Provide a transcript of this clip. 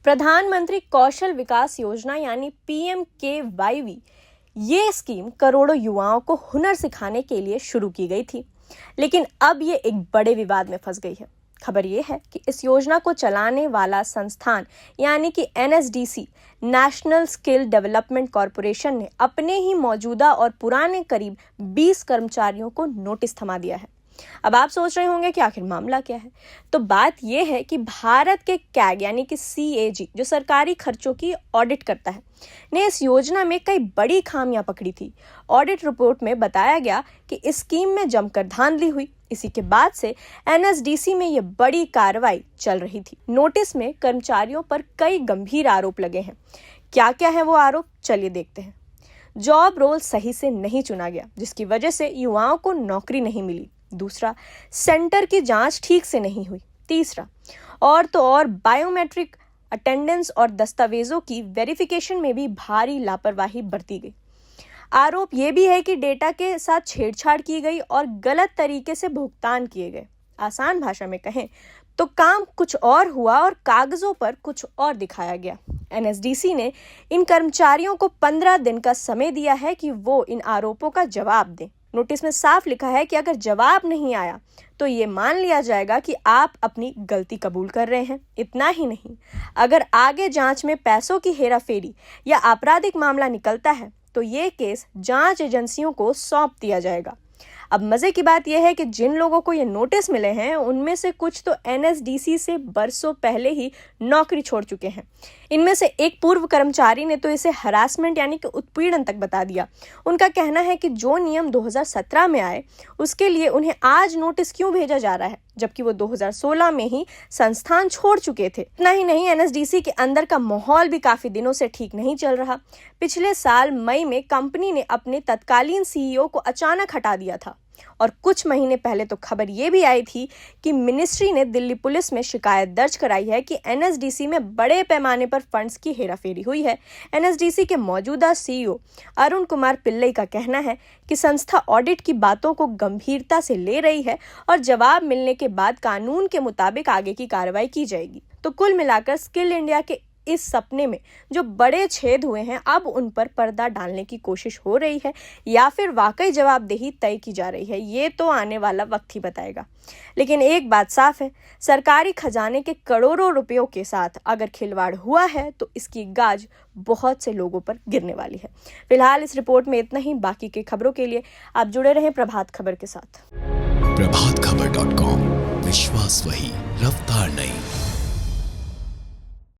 प्रधानमंत्री कौशल विकास योजना यानी PMKYV ये स्कीम करोड़ों युवाओं को हुनर सिखाने के लिए शुरू की गई थी, लेकिन अब ये एक बड़े विवाद में फंस गई है। खबर ये है कि इस योजना को चलाने वाला संस्थान यानी कि NSDC national skill development corporation ने अपने ही मौजूदा और पुराने करीब 20 कर्मचारियों को नोटिस थमा दिया है। अब आप सोच रहे होंगे कि आखिर मामला क्या है। तो बात यह है कि भारत के कैग यानी कि CAG जो सरकारी खर्चों की ऑडिट करता है ने इस योजना में कई बड़ी खामियां पकड़ी थी। ऑडिट रिपोर्ट में बताया गया कि इस स्कीम में जमकर धांधली हुई। इसी के बाद से NSDC में यह बड़ी कार्रवाई चल रही थी। नोटिस में कर्मचारियों पर कई गंभीर आरोप लगे हैं। क्या क्या है वो आरोप, चलिए देखते हैं। जॉब रोल सही से नहीं चुना गया, जिसकी वजह से युवाओं को नौकरी नहीं मिली। दूसरा, सेंटर की जांच ठीक से नहीं हुई। तीसरा, और तो और बायोमेट्रिक अटेंडेंस और दस्तावेजों की वेरिफिकेशन में भी भारी लापरवाही बरती गई। आरोप यह भी है कि डेटा के साथ छेड़छाड़ की गई और गलत तरीके से भुगतान किए गए। आसान भाषा में कहें तो काम कुछ और हुआ और कागजों पर कुछ और दिखाया गया। NSDC ने इन कर्मचारियों को 15 दिन का समय दिया है कि वो इन आरोपों का जवाब दें। नोटिस में साफ लिखा है कि अगर जवाब नहीं आया तो ये मान लिया जाएगा कि आप अपनी गलती कबूल कर रहे हैं। इतना ही नहीं, अगर आगे जांच में पैसों की हेराफेरी या आपराधिक मामला निकलता है तो ये केस जांच एजेंसियों को सौंप दिया जाएगा। अब मजे की बात यह है कि जिन लोगों को ये नोटिस मिले हैं उनमें से कुछ तो NSDC से बरसों पहले ही नौकरी छोड़ चुके हैं। इनमें से एक पूर्व कर्मचारी ने तो इसे हरासमेंट यानी कि उत्पीड़न तक बता दिया। उनका कहना है कि जो नियम 2017 में आए उसके लिए उन्हें आज नोटिस क्यों भेजा जा रहा है, जबकि वो 2016 में ही संस्थान छोड़ चुके थे। इतना ही नहीं, NSDC के अंदर का माहौल भी काफी दिनों से ठीक नहीं चल रहा। पिछले साल मई में कंपनी ने अपने तत्कालीन CEO को अचानक हटा दिया था और कुछ महीने पहले तो खबर ये भी आई थी कि मिनिस्ट्री ने दिल्ली पुलिस में शिकायत दर्ज कराई है कि NSDC में बड़े पैमाने पर फंड्स की हेराफेरी हुई है। NSDC के मौजूदा CEO अरुण कुमार पिल्लई का कहना है कि संस्था ऑडिट की बातों को गंभीरता से ले रही है और जवाब मिलने के बाद कानून के मुताबिक आगे की कार्रवाई की जाएगी। तो कुल मिलाकर स्किल इंडिया के इस सपने में जो बड़े छेद हुए हैं, अब उन पर पर्दा डालने की कोशिश हो रही है या फिर वाकई जवाबदेही तय की जा रही है, ये तो आने वाला वक्त ही बताएगा। लेकिन एक बात साफ है, सरकारी खजाने के करोड़ों रुपयों के साथ अगर खिलवाड़ हुआ है तो इसकी गाज बहुत से लोगों पर गिरने वाली है। फिलहाल इस रिपोर्ट में इतना ही। बाकी की खबरों के लिए आप जुड़े रहें प्रभात खबर के साथ। प्रभातखबर.com, विश्वास वही, रफ्तार नहीं।